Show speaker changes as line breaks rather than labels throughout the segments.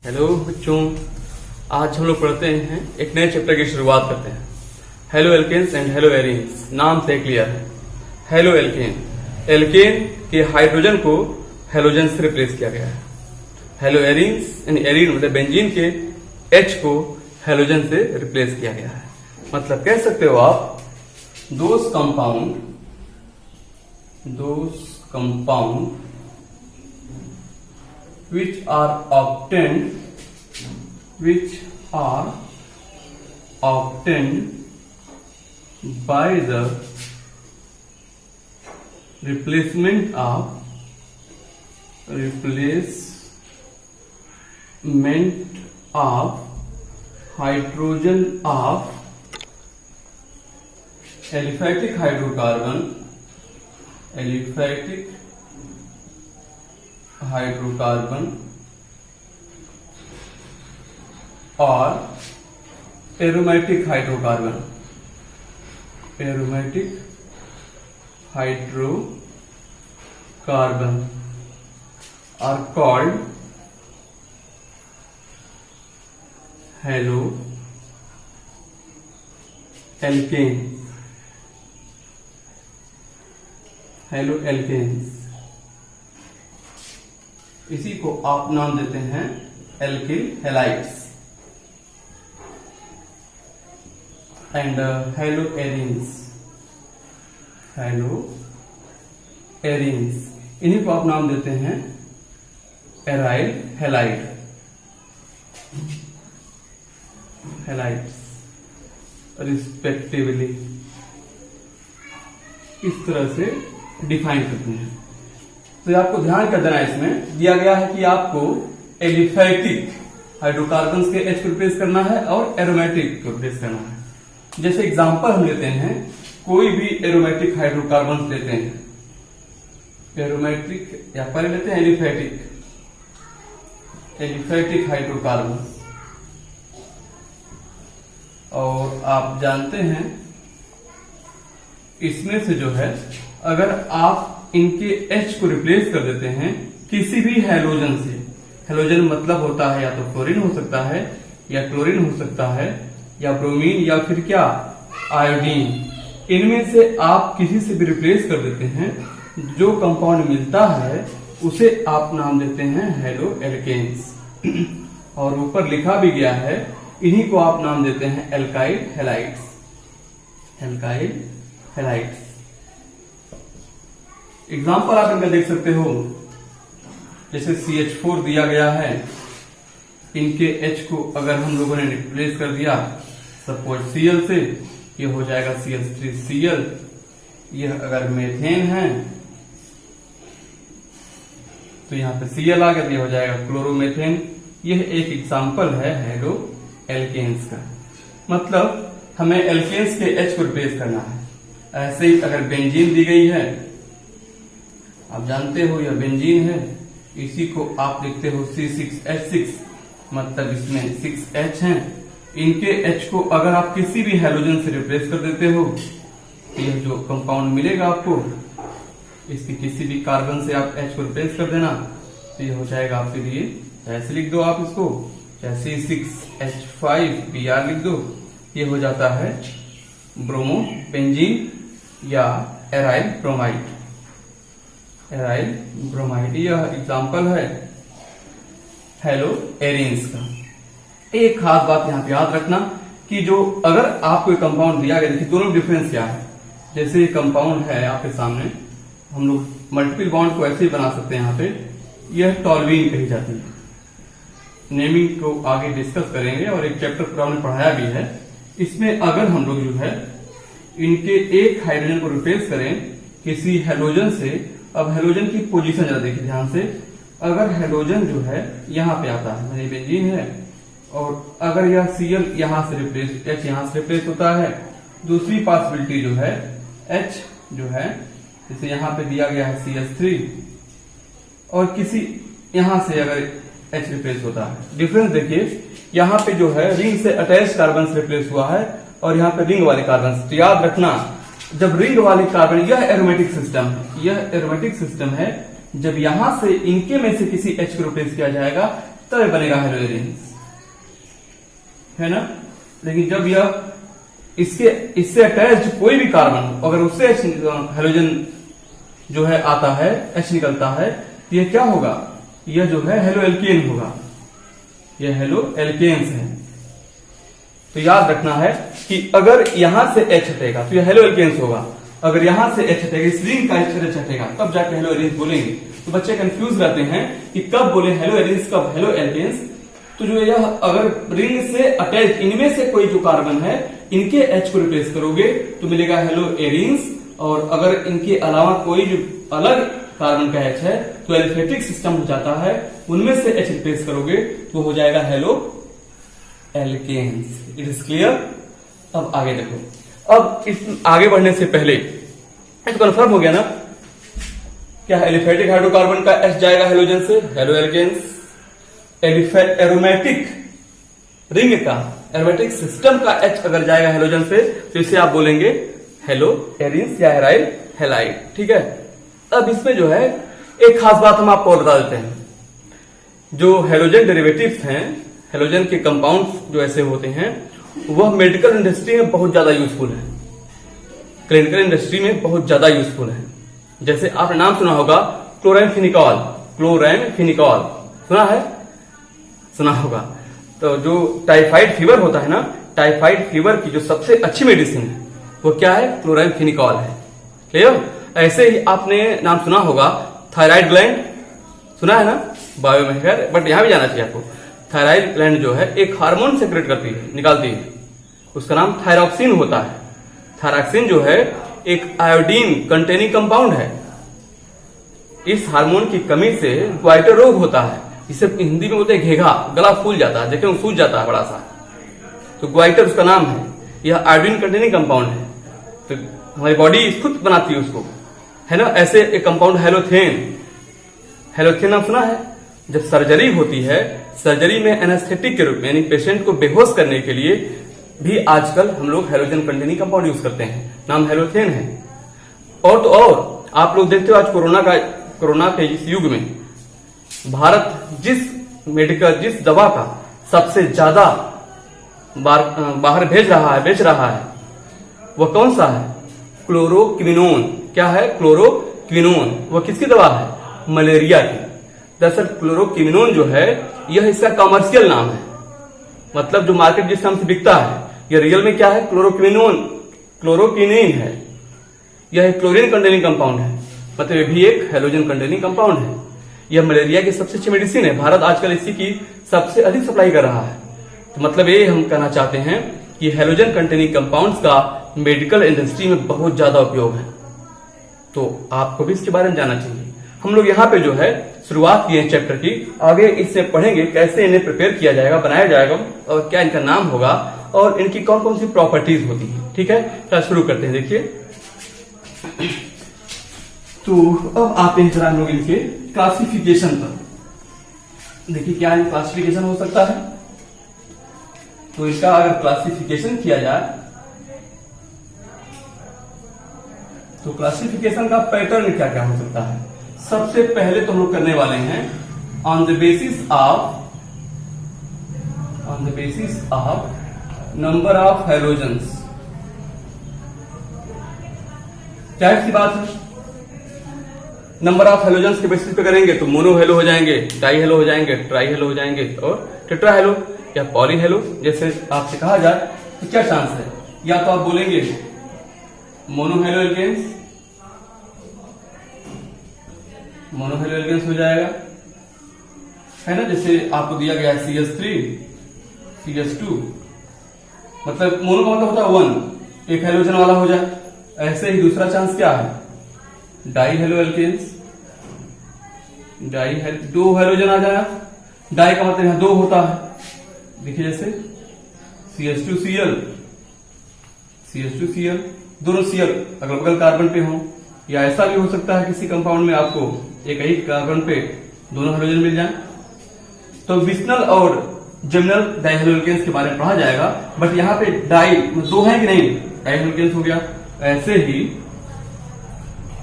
Hello बच्चों, आज हम लोग पढ़ते हैं एक नए चैप्टर की शुरुआत करते हैं। Halo alkanes and halo arenes नाम से क्लियर है। हेलो एल्केन, एल्केन के हाइड्रोजन को हेलोजन से रिप्लेस किया गया है। हेलो एरीन्स यानी एरीन मतलब बेंजीन के H को हेलोजन से रिप्लेस किया गया है। मतलब कह सकते हो आप those compound which are obtained by the replacement of hydrogen of aliphatic hydrocarbon or aromatic hydrocarbon are called haloalkanes। इसी को आप नाम देते हैं alkyl halides. And halo arenes, इन्हीं को आप नाम देते हैं एराइल हैलाइड्स रिस्पेक्टिवली। इस तरह से डिफाइन करते हैं। तो आपको ध्यान कर देना, इसमें दिया गया है कि आपको एलिफैटिक हाइड्रोकार्बन्स के H को रिप्लेस करना है और एरोमेटिक को रिप्लेस करना है। जैसे एग्जांपल हम लेते हैं, कोई भी एरोमेटिक हाइड्रोकार्बन्स लेते हैं, एरोमेटिक या पहले लेते हैं एलिफैटिक हाइड्रोकार्बन्स। और आप जानते हैं इसमें से जो है अगर आप इनके H को रिप्लेस कर देते हैं किसी भी हैलोजन से, हैलोजन मतलब होता है या तो फ्लोरीन हो सकता है या क्लोरीन हो सकता है या ब्रोमीन या फिर क्या आयोडीन, इनमें से आप किसी से भी रिप्लेस कर देते हैं, जो कंपाउंड मिलता है उसे आप नाम देते हैं हेलो एल्केन्स। और ऊपर लिखा भी गया है, इन्हीं को आप नाम देते हैं एल्काइल हैलाइड्स। एग्जाम्पल आप इनका देख सकते हो, जैसे CH4 दिया गया है, इनके H को अगर हम लोगों ने रिप्लेस कर दिया सपोज Cl से, ये हो जाएगा CH3Cl। यह अगर मेथेन है तो यहाँ पे Cl आ गया, ये हो जाएगा क्लोरोमेथेन। यह एक एग्जाम्पल है हेलो एल्केन्स का। मतलब हमें एल्केन्स के H को रिप्लेस करना है। ऐसे ही अगर बेंजीन दी गई है, आप जानते हो यह बेंजीन है, इसी को आप लिखते हो C6H6, मतलब इसमें 6H हैं। इनके H को अगर आप किसी भी हैलोजन से रिप्लेस कर देते हो तो यह जो कंपाउंड मिलेगा आपको, इसकी किसी भी कार्बन से आप H को रिप्लेस कर देना तो यह हो जाएगा आपके लिए, ऐसे लिख दो आप इसको, जैसे 6H5Br लिख दो, ये हो जाता है ब्रोमो बेंजीन या एराइल ब्रोमाइड। यह एग्जाम्पल है हेलो एरीन्स का। एक खास बात यहाँ पे याद रखना कि जो अगर आपको कंपाउंड दिया गया, देखिए दोनों डिफरेंस क्या है। जैसे ये कंपाउंड है आपके सामने, हम लोग मल्टीपल बॉन्ड को ऐसे ही बना सकते हैं। यहाँ पे यह टॉल्वीन कही जाती है। नेमिंग को आगे डिस्कस करेंगे और एक चैप्टर पूरा हमने पढ़ाया भी है। इसमें अगर हम लोग जो है इनके एक हाइड्रोजन को रिप्लेस करें किसी हेलोजन से, अब हेलोजन की पोजीशन जरा देखिए ध्यान से। अगर हेलोजन जो है यहाँ पे आता है, यानी बेंजीन है, और अगर यह Cl यहाँ से रिप्लेस, H यहाँ से रिप्लेस होता है, दूसरी पॉसिबिलिटी जो है H जो है, जैसे यहाँ पे दिया गया है CH3, और किसी यहाँ से अगर H रिप्लेस होता है। डिफरेंस देखिए, यहाँ पे जो है रिंग से अटैच कार्बन से रिप्लेस हुआ है और यहाँ पे रिंग वाले कार्बन से। याद रखना, जब रिंग वाले कार्बन, यह एरोमेटिक सिस्टम है, जब यहां से इनके में से किसी H को रिप्लेस किया जाएगा तब ये बनेगा हेलो एरिन्स, है ना। लेकिन जब यह इससे अटैच्ड कोई भी कार्बन, अगर उससे हेलोजन जो है आता है, H निकलता है, तो यह क्या होगा, यह जो है हेलो एल्केन होगा, यह हेलो एल्केन्स है। तो याद रखना है कि अगर यहां से H हटेगा तो यह हेलो एल्केन्स होगा, अगर यहां से H हटेगा, इस रिंग का H हटेगा, तब जाके हेलो एरिन्स बोलेंगे। तो बच्चे कंफ्यूज रहते हैं कि कब बोले हेलो एरिन्स, कब हेलो एल्केन्स। तो जो यह अगर रिंग से अटैच इनमें से कोई जो कार्बन है, इनके H को रिप्लेस करोगे तो मिलेगा हेलो एरिन्स, और अगर इनके अलावा कोई जो अलग कार्बन का H है तो एलिफेटिक सिस्टम हो जाता है, उनमें से H रिप्लेस करोगे तो हो जाएगा halo alkanes. It is clear. अब आगे देखो, अब इस आगे बढ़ने से पहले तो कन्फर्म हो गया ना, क्या एलिफेटिक हाइड्रोकार्बन का H जाएगा हेलोजन से, हेलो एल्केन्स। एरोमेटिक रिंग का, एरोमेटिक सिस्टम का H अगर जाएगा हेलोजन से तो इसे आप बोलेंगे हेलो एरिन्स या एराइल हैलाइड, ठीक है। अब इसमें जो है एक खास बात हम आपको बता देते हैं, जो हेलोजन डेरिवेटिव्स हैं, हेलोजन के कंपाउंड्स जो ऐसे होते हैं, वह मेडिकल इंडस्ट्री में बहुत ज्यादा यूजफुल है, क्लिनिकल इंडस्ट्री में बहुत ज्यादा यूजफुल है। जैसे आपने नाम सुना होगा क्लोरामफेनिकॉल, क्लोरामफेनिकॉल सुना है, सुना होगा। तो जो टाइफाइड फीवर होता है ना, टाइफाइड फीवर की जो सबसे अच्छी मेडिसिन है वो क्या है, क्लोरामफेनिकॉल है। क्लियर। ऐसे ही आपने नाम सुना होगा थायराइड ग्लैंड, सुना है ना, बायो में है, बट यहां भी जाना चाहिए आपको। थायराइड ग्लैंड जो है एक हार्मोन सेक्रेट करती है, निकालती है, उसका नाम थायरॉक्सिन होता है। थायरॉक्सिन जो है एक आयोडीन कंटेनिंग कंपाउंड है। इस हार्मोन की कमी से ग्वाइटर रोग होता है, इसे हिंदी में बोलते हैं घेघा, गला फूल जाता है, देखें सूज जाता है बड़ा सा, तो ग्वाइटर उसका नाम है। यह आयोडीन कंटेनिंग कंपाउंड है, तो हमारी बॉडी खुद बनाती है उसको, है ना। ऐसे एक कंपाउंड हेलोथेन, हेलोथेन नाम सुना है। जब सर्जरी होती है, सर्जरी में एनेस्थेटिक के रूप में, यानी पेशेंट को बेहोश करने के लिए भी आजकल हम लोग हेलोजन कंटेनिंग कंपाउंड यूज करते हैं, नाम हेलोथेन है। और तो और आप लोग देखते हो आज कोरोना के इस युग में भारत जिस दवा का सबसे ज्यादा बाहर बेच रहा है वह कौन सा है, क्लोरोक्विनोन। क्या है, क्लोरोक्विनोन। वह किसकी दवा है, मलेरिया की। दरअसल क्लोरोक्विनोन जो है यह इसका कमर्शियल नाम है, मतलब जो मार्केट जिस नाम से बिकता है, यह रियल में क्या है, क्लोरोक्विनिन है। यह एक क्लोरीन कंटेनिंग कंपाउंड है, मतलब यह भी एक हेलोजन कंटेनिंग कंपाउंड है। यह मलेरिया की सबसे अच्छी मेडिसिन है, भारत आजकल इसी की सबसे अधिक सप्लाई कर रहा है। तो मतलब ये हम कहना चाहते हैं कि हेलोजन कंटेनिंग कंपाउंड्स का मेडिकल इंडस्ट्री में बहुत ज्यादा उपयोग है, तो आपको भी इसके बारे में जानना चाहिए। हम लोग यहाँ पे जो है शुरुआत किए चैप्टर की, आगे इससे पढ़ेंगे कैसे इन्हें प्रिपेयर किया जाएगा, बनाया जाएगा, और क्या इनका नाम होगा, और इनकी कौन कौन सी प्रॉपर्टीज होती है। ठीक है, क्या शुरू करते हैं। देखिए, तो अब आते हैं जरा हम लोग इनके क्लासिफिकेशन पर। देखिए क्या क्लासिफिकेशन हो सकता है, तो इसका अगर क्लासिफिकेशन किया जाए तो क्लासिफिकेशन का पैटर्न क्या क्या हो सकता है। सबसे पहले तो हम लोग करने वाले हैं on the basis of number of halogens. क्या सी बात है, नंबर ऑफ हेलोजन्स के बेसिस पे करेंगे तो मोनो हेलो हो जाएंगे, डाई हेलो हो जाएंगे, ट्राई हेलो हो जाएंगे, और टेट्रा हेलो या पॉली हेलो। जैसे आपसे कहा जाए तो क्या चांस है, या तो आप बोलेंगे mono halo alkanes, mono halo alkanes हो जाएगा, है ना। जैसे आपको दिया गया है CH3 CH2, मतलब मोनो का मतलब होता है 1, एक हेलोजन वाला हो जाए। ऐसे ही दूसरा चांस क्या है, डाई हेलो एल्केन्स, दो हेलोजन आ जाए। डाई का मतलब यहां 2 होता है, देखिए जैसे CH2Cl CH2Cl, दोनों Cl अगल बगल कार्बन पे हो, या ऐसा भी हो सकता है किसी कंपाउंड में आपको एक ही कार्बन पे दोनों हेलोजन मिल जाए। तो विस्नल और जेमिनल डाइहेलोएल्केन्स के बारे में पढ़ा जाएगा, बट यहाँ पे डाई 2 है कि नहीं, डाइहेलोएल्केन्स हो गया। ऐसे ही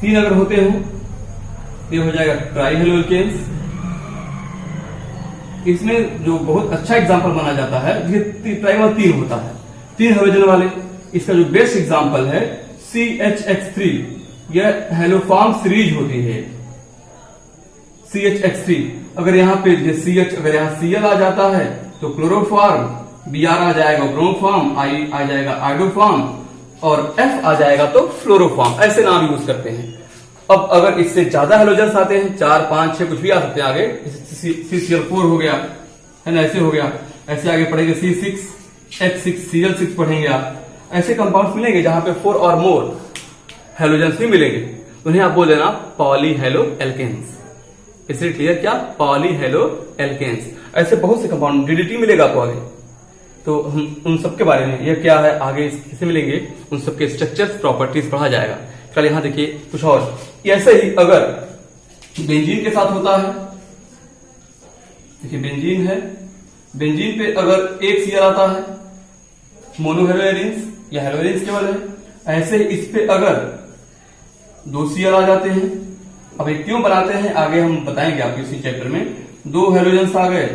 3 अगर होते हो ये हो जाएगा ट्राइहेलोएल्केन्स, इसमें जो बहुत अच्छा एग्जाम्पल माना जाता है, ये ट्राइमर 3 होता है, 3 हेलोजन वाले। इसका जो बेस्ट एग्जाम्पल है CHX3, यह हेलोफॉर्म सीरीज होती है CHX3। अगर यहाँ पे CH, अगर यहाँ Cl आ जाता है तो क्लोरोफॉर्म, Br आ जाएगा ब्रोमोफॉर्म, I आ जाएगा आइडोफॉर्म, और F आ जाएगा तो फ्लोरोफॉर्म। ऐसे नाम यूज करते हैं। अब अगर इससे ज्यादा हेलोजन आते हैं, 4, 5, 6 कुछ भी आ सकते हैं आगे, CCl4 हो गया, है ना, ऐसे हो गया। ऐसे आगे पढ़ेंगे C6H6Cl6 पढ़ेंगे आप। ऐसे कंपाउंड्स मिलेंगे जहां पे 4 और मोर हेलोजन भी मिलेंगे, उन्हें आप बोल देना पॉली हेलो एल्केन्स। इसलिए क्लियर क्या, पॉली हेलो एल्केन्स। ऐसे बहुत से कंपाउंड, DDT मिलेगा आपको आगे, तो हम उन सब के बारे में, यह क्या है आगे किसे मिलेंगे, उन सबके स्ट्रक्चर्स, प्रॉपर्टीज पढ़ा जाएगा। कल यहां देखिए कुछ और, ऐसे ही अगर बेंजीन के साथ होता है, देखिए बेंजीन है, बेंजीन पे अगर एक Cl आता है, मोनो हेलो एरिन्स या हेलो एरिन्स केवल है। ऐसे इस पे अगर 2 Cl आ जाते हैं, अब ये क्यों बनाते हैं आगे हम बताएंगे आपको इसी चैप्टर में। 2 हेलोजन आ गए,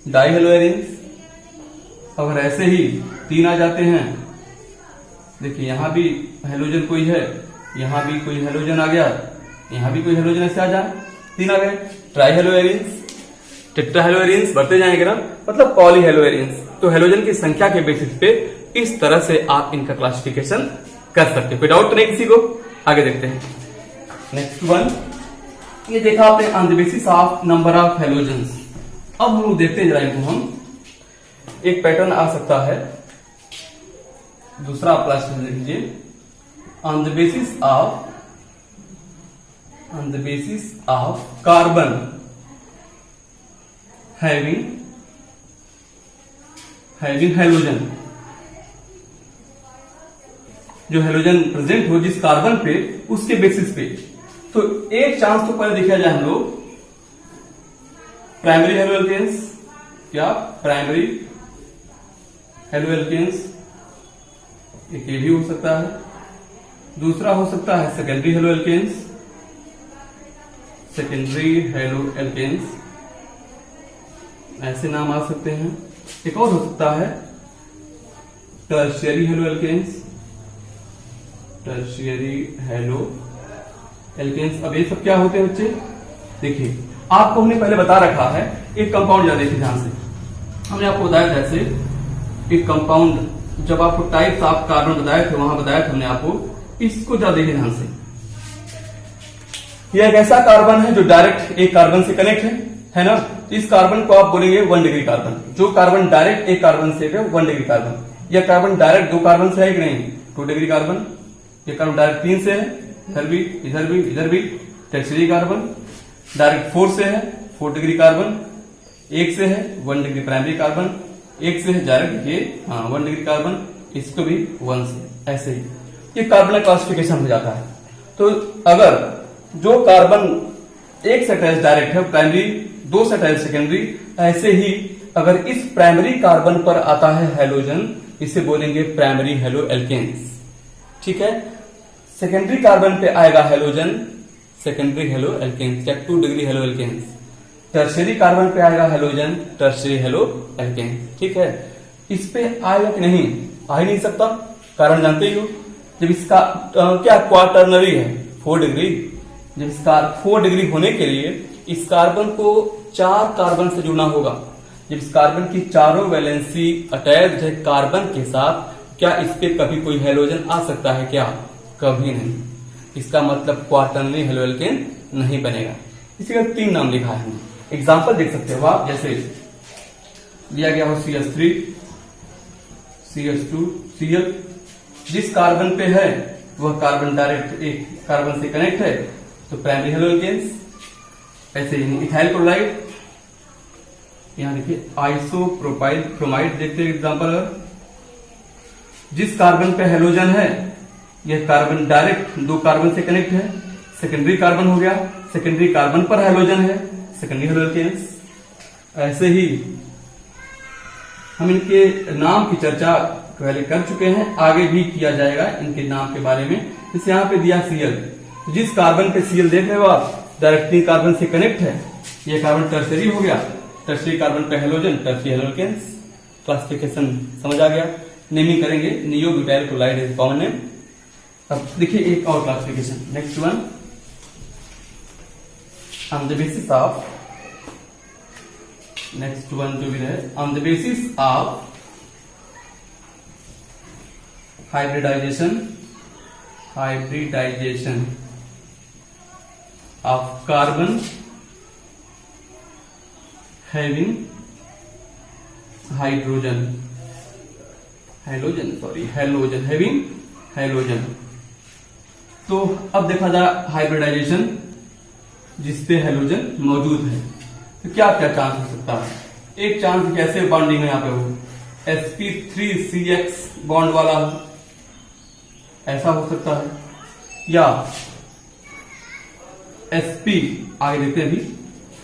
डाई हेलो एरिन्स। अगर ऐसे ही 3 आ जाते हैं, देखिए यहां भी हेलोजन कोई है, यहां भी कोई हेलोजन आ गया, यहां भी कोई हेलोजन ऐसे आ जाए, 3 आ गए, try hello arenes, tetra hello arenes, बढ़ते जाएंगे ना, मतलब पॉली हेलो एरिन्स। तो हेलोजन की संख्या के बेसिस पे इस तरह से आप इनका क्लासिफिकेशन कर सकते हैं। कोई डाउट तो नहीं किसी को? आगे देखते हैं नेक्स्ट वन। ये देखा आपने on the basis of number of halogens. अब हम लोग देखते हैं जरा इनको, हम एक पैटर्न आ सकता है, दूसरा आप क्लासिफिकेशन देख लीजिए। On the basis of carbon having halogen, जो हेलोजन प्रेजेंट हो जिस कार्बन पे, उसके बेसिस पे। तो एक चांस तो पहले देखा जाए हम लोग प्राइमरी हेलो एल्केन्स, क्या प्राइमरी हेलो एल्केन्स, एक ये भी हो सकता है। दूसरा हो सकता है secondary halo alkanes, secondary halo alkanes, ऐसे नाम आ सकते हैं। एक और हो सकता है tertiary halo alkanes, tertiary halo alkanes. अब ये सब क्या होते हैं बच्चे, देखिए आपको हमने पहले बता रखा है एक कंपाउंड, या देखिए ध्यान से हमने आपको बताया था ऐसे एक कंपाउंड, जब आपको टाइप्स ऑफ कार्बन बताए थे वहां बताया था हमने आपको, इसको जरा देखिए ध्यान से। यह एक ऐसा कार्बन है जो डायरेक्ट एक कार्बन से कनेक्ट है ना। तो इस कार्बन को आप बोलेंगे 1 डिग्री कार्बन। जो कार्बन डायरेक्ट एक कार्बन से है 1 डिग्री कार्बन। यह कार्बन डायरेक्ट 2 कार्बन से है कि नहीं, 2 डिग्री कार्बन। यह कार्बन डायरेक्ट 3 से है, इधर भी इधर भी इधर भी, टर्शियरी कार्बन। डायरेक्ट 4 से है, 4 डिग्री कार्बन। 1 से है 1 डिग्री प्राइमरी कार्बन। 1 से है डायरेक्ट ये 1 डिग्री कार्बन, इसको भी 1 से। ऐसे ही ये कार्बन क्लासिफिकेशन हो जाता है। तो अगर जो कार्बन 1 से अटैच डायरेक्ट है प्राइमरी, 2 से अटैच सेकेंडरी, ऐसे ही अगर इस प्राइमरी कार्बन पर आता है हेलोजन, इसे बोलेंगे प्राइमरी हेलो एल्केन्स। ठीक है, सेकेंडरी कार्बन पे आएगा हेलोजन, सेकेंडरी हेलो एल्केन्स या 2 degree halo alkanes. Tertiary carbon पे आएगा हेलोजन, टर्शियरी हेलो एल्केन्स। ठीक है, इस पे आएगा कि नहीं, आ ही नहीं सकता, कारण जानते ही हो। जब इसका क्या क्वाटर्नरी है 4 डिग्री, जब इसका 4 डिग्री होने के लिए इस कार्बन को 4 कार्बन से जुड़ना होगा। जब इस कार्बन की चारों वैलेंसी अटैच्ड है कार्बन के साथ, क्या इस पे कभी कोई हेलोजन आ सकता है क्या? कभी नहीं। इसका मतलब क्वाटर्नरी हेलो एल्केन नहीं बनेगा। इसी का 3 नाम लिखा है हमने। एग्जाम्पल देख सकते हो आप, जैसे दिया गया हो CH3, CH2, Cl। जिस कार्बन पे है वह कार्बन डायरेक्ट एक कार्बन से कनेक्ट है, तो प्राइमरी हेलो एल्केन्स। ऐसे ही इथाइल क्लोराइड, यहां देखिए आइसोप्रोपाइल क्रोमाइड देखते हैं एग्जाम्पल। जिस कार्बन पे हेलोजन है, यह कार्बन डायरेक्ट 2 कार्बन से कनेक्ट है, सेकेंडरी कार्बन हो गया। सेकेंडरी कार्बन पर हेलोजन है, सेकेंडरी हेलो एल्केन्स। ऐसे ही हम इनके नाम की चर्चा पहले कर चुके हैं, आगे भी किया जाएगा इनके नाम के बारे में। जैसे यहाँ पे दिया Cl, जिस कार्बन पे Cl देख रहे हो आप, डायरेक्ट 3 कार्बन से कनेक्ट है, यह कार्बन टर्शियरी हो गया। टर्शियरी कार्बन पे हेलोजन, टर्शियरी हेलोकेन्स। क्लासिफिकेशन समझ आ गया। नेमिंग करेंगे, neo butyl chloride is common name. अब देखिए एक और classification, next one, on the basis of, next one जो भी रहे, on the basis of hybridization of carbon having halogen having halogen। तो अब देखा जाए हाइब्रिडाइजेशन जिसपे हेलोजन मौजूद है, तो क्या क्या चांस हो सकता है। एक चांस कैसे बॉन्डिंग है यहाँ पे, वो sp3CX बॉन्ड वाला हो, ऐसा हो सकता है, या sp आगे देखते हैं अभी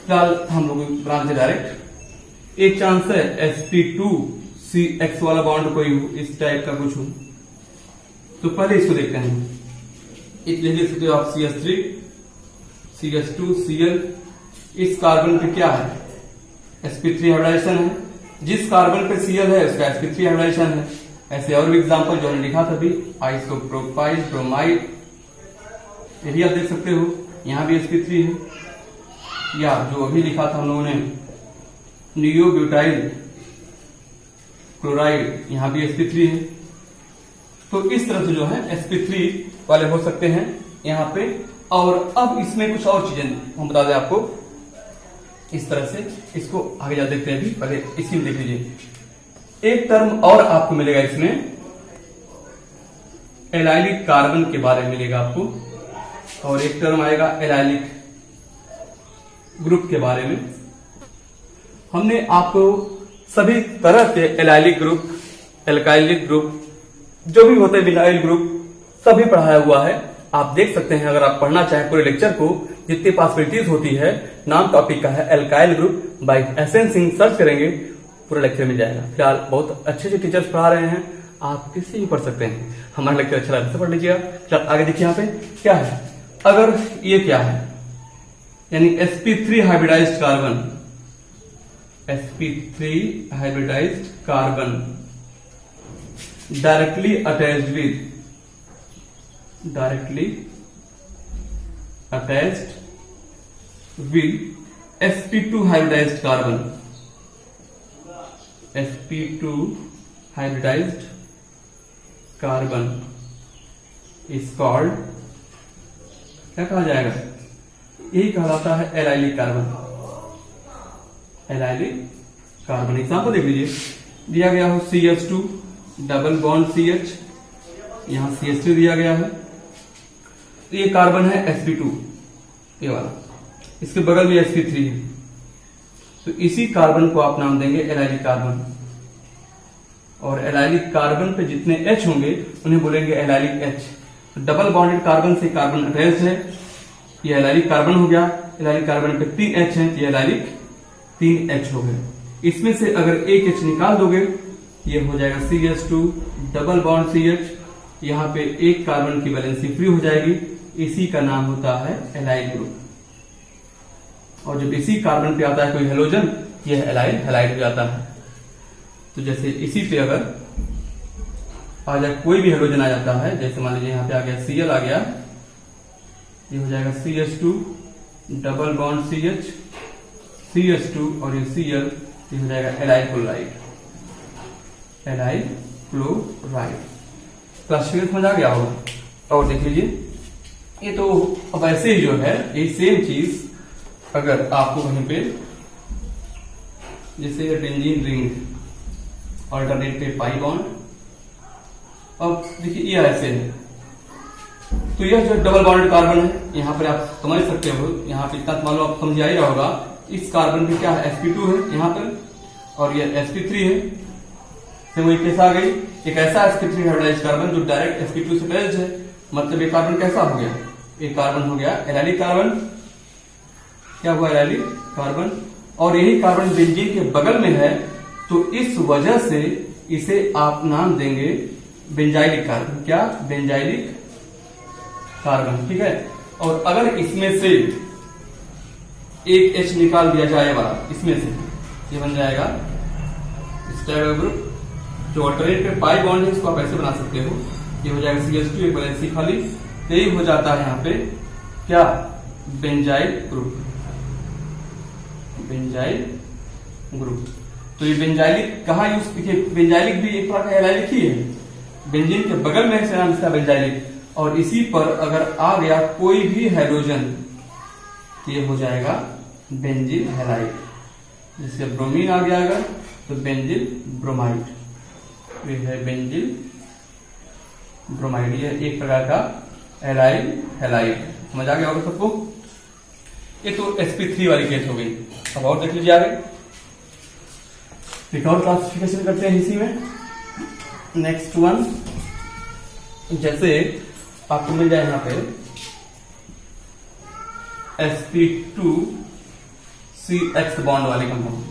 फिलहाल हम लोग ब्रांच डायरेक्ट। एक चांस है sp2CX वाला बॉन्ड कोई हो, इस टाइप का कुछ हो। तो पहले इसको देखते हैं, इसलिए लिख सकते हो आप CH3 CH2Cl। इस कार्बन पे क्या है, sp3 हाइब्रिडाइजेशन है, जिस कार्बन पे Cl है उसका sp3 हाइब्रिडाइजेशन है। ऐसे और भी एग्जांपल जो हमने लिखा था अभी, आइसोप्रोपाइल ब्रोमाइड, ये भी आप देख सकते हो, यहां भी sp3 है। या जो अभी लिखा था हम लोगों ने नियो ब्यूटाइल क्लोराइड, यहां भी sp3 है। तो इस तरह से जो है sp3 वाले हो सकते हैं यहां पे। और अब इसमें कुछ और चीजें हम बता दें आपको, इस तरह से इसको आगे जा देखते हैं। अभी पहले इसी में देख लीजिए, एक टर्म और आपको मिलेगा इसमें, एलाइलिक कार्बन के बारे में मिलेगा आपको, और एक टर्म आएगा एलाइलिक ग्रुप के बारे में। हमने आपको सभी तरह के एलाइलिक ग्रुप, एल्काइलिक ग्रुप, जो भी होते हैं विनाइल ग्रुप, सभी पढ़ाया हुआ है। आप देख सकते हैं, अगर आप पढ़ना चाहें पूरे लेक्चर को, जितनी पॉसिबिलिटीज होती है, नाम टॉपिक का है alkyl group by SN Singh, search करेंगे पूरा लेक्चर मिल जाएगा। फिलहाल बहुत अच्छे अच्छे टीचर्स पढ़ा रहे हैं, आप किसी भी पढ़ सकते हैं। हमारा लेक्चर अच्छा लगता है पढ़ लीजिएगा। फिलहाल आगे देखिए यहाँ पे क्या है, अगर ये क्या है, यानी sp3 hybridised carbon, sp3 hybridised carbon directly attached with sp2 hybridised carbon, sp2 hybridised carbon is called, क्या कहा जाएगा, यही कहलाता है allylic carbon. Allylic carbon example देख लीजिए, दिया गया हो CH2 डबल बॉन्ड CH, यहां CH3 दिया गया है। तो ये कार्बन है sp2 ये वाला, इसके बगल में sp3 है। तो इसी कार्बन को आप नाम देंगे एलाइलिक कार्बन, और एलाइलिक कार्बन पे जितने H होंगे उन्हें बोलेंगे एलाइलिक H। तो डबल बॉन्डेड कार्बन से कार्बन अटैच्ड है, ये एलाइलिक कार्बन हो गया। एलाइलिक कार्बन पे 3 H है, ये एलाइलिक 3 H हो गए। इसमें से अगर एक H निकाल दोगे, ये हो जाएगा CH2 डबल बॉन्ड CH, यहाँ पे एक कार्बन की वैलेंसी फ्री हो जाएगी, इसी का नाम होता है एलाइल ग्रुप। और जब इसी कार्बन पे आता है कोई हेलोजन, यह एलाइल हैलाइड हो जाता है। तो जैसे इसी पे अगर आ जाए कोई भी हेलोजन आ जाता है, जैसे मान लीजिए यहाँ पे आ गया Cl आ गया, ये हो जाएगा CH2 double bond CH, CH2 और ये Cl, ये हो जाएगा allyl chloride, allyl chloride. Classification समझ आ गया होगा। और देख लीजिए, ये तो अब ऐसे ही जो है, ये सेम चीज अगर आपको वहीं पे जैसे बेंजीन रिंग ऑल्टरनेट पे पाई बॉन्ड, अब देखिए ये ऐसे है, तो यह जो डबल बॉन्डेड कार्बन है, यहाँ पर आप समझ सकते हो, यहाँ पे इतना मान लो आप समझ ही रहा होगा, इस कार्बन पे क्या है sp2 है यहाँ पर, और ये sp3 है। तो वही कैसा आ गई, एक ऐसा sp3 हाइब्रिडाइज्ड कार्बन जो डायरेक्ट sp2 से अटैच्ड है, मतलब ये कार्बन कैसा हो गया, एक कार्बन हो गया एलाइलिक कार्बन। क्या हुआ, एलाइलिक कार्बन। और यही कार्बन बेंजीन के बगल में है, तो इस वजह से इसे आप नाम देंगे बेंजाइलिक कार्बन। क्या, बेंजाइलिक कार्बन, ठीक है। और अगर इसमें से एक H निकाल दिया जाएगा इसमें से, ये बन जाएगा इस टाइप का ग्रुप। जो ऑल्टरनेट पे पाई बॉन्ड है इसको आप ऐसे बना सकते हो, ये हो जाएगा CH2 एक वैलेंसी खाली, यही हो जाता है यहाँ पे क्या, बेंजाइल ग्रुप, बेंजाइल ग्रुप। तो ये बेंजाइलिक कहाँ यूज, देखिए बेंजाइलिक भी एक प्रकार का एलाइलिक ही है, बेंजीन के बगल में से नाम इसका बेंजाइलिक, और इसी पर अगर आ गया कोई भी हाइड्रोजन तो ये हो जाएगा बेंजील हैलाइड। जिससे ब्रोमीन आ गया अगर तो बेंजील ब्रोमाइड, ये है बेंजील ब्रोमाइड, ये एक प्रकार का एलाइल हैलाइड। समझ आ गया होगा सबको। ये तो sp3 वाली केस हो गई। अब और देख लीजिए आगे, एक और क्लासिफिकेशन करते हैं इसी में। नेक्स्ट वन, जैसे आपको मिल जाए यहां पे sp2CX बॉन्ड वाले कंपाउंड,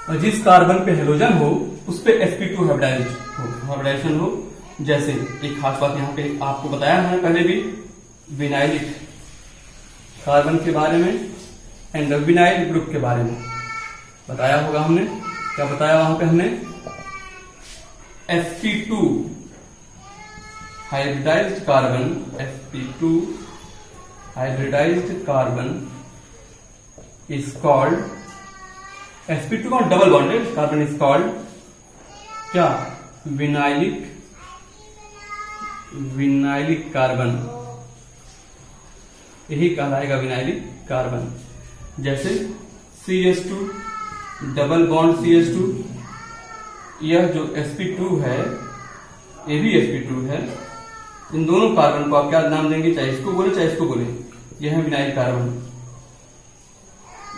और जिस कार्बन पे हेलोजन हो उस पे sp2 हाइब्रिडाइजेशन हो। जैसे एक खास बात यहाँ पे आपको बताया है पहले भी, विनाइलिक कार्बन के बारे में एंड विनाइल ग्रुप के बारे में बताया होगा हमने। क्या बताया वहां पे हमने, sp2 hybridised carbon, sp2 hybridised carbon is called, sp2 का double bonded carbon is called क्या, विनाइलिक कार्बन, यही कहलाएगा विनाइलिक कार्बन। जैसे CH2 डबल बॉन्ड CH2, यह जो sp2 है ये भी sp2 है, इन दोनों कार्बन को आप क्या नाम देंगे, चाहे इसको बोले चाहे इसको बोले, यह है विनाइल कार्बन,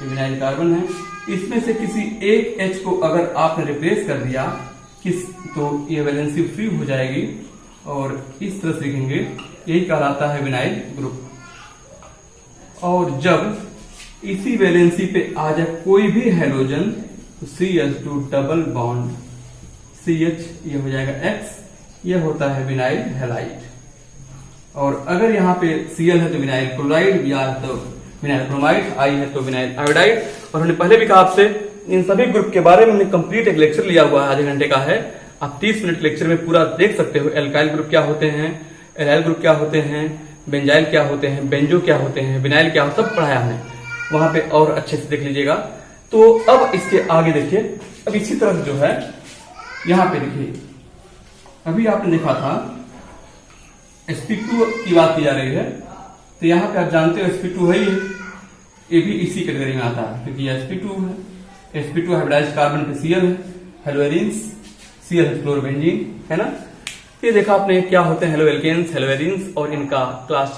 ये विनाइल कार्बन है। इसमें से किसी एक H को अगर आपने रिप्लेस कर दिया तो ये वैलेंसी फ्री हो जाएगी और इस तरह से लिखेंगे, यही कहलाता है विनाइल ग्रुप। और जब इसी वैलेंसी पे आ जाए कोई भी हेलोजन तो CH2 डबल बॉन्ड CH, ये हो जाएगा X, ये होता है विनाइल हैलाइड। और अगर यहाँ पे Cl है तो विनाइल क्लोराइड, Br है तो विनाइल ब्रोमाइड, I है तो विनाइल आयोडाइड। और हमने पहले भी कहा आपसे इन सभी ग्रुप के बारे में हमने कंप्लीट एक लेक्चर लिया हुआ है, आधे घंटे का है, आप 30 मिनट लेक्चर में पूरा देख सकते हो। एल्काइल ग्रुप क्या होते हैं, एलाइल ग्रुप क्या होते हैं, बेंजाइल क्या होते हैं, बेंजो क्या होते हैं, विनाइल क्या होता है, सब पढ़ाया हमने वहां पे, और अच्छे से देख लीजिएगा। तो अब इसके आगे देखिए, अब इसी तरह जो है यहां पे देखिए, अभी आपने देखा था sp2 की बात की जा रही है, तो यहां पे आप जानते हो sp2 है ये भी इसी कैटेगरी में आता है क्योंकि ये sp2 है। sp2 हाइब्रिडाइज्ड कार्बन पे Cl है, हेलोएरिन्स, Cl है क्लोरोबेंजीन, है ना। ये देखा आपने क्या होते हैं हेलोएल्केन्स, हेलोएरिन्स और इनका क्लास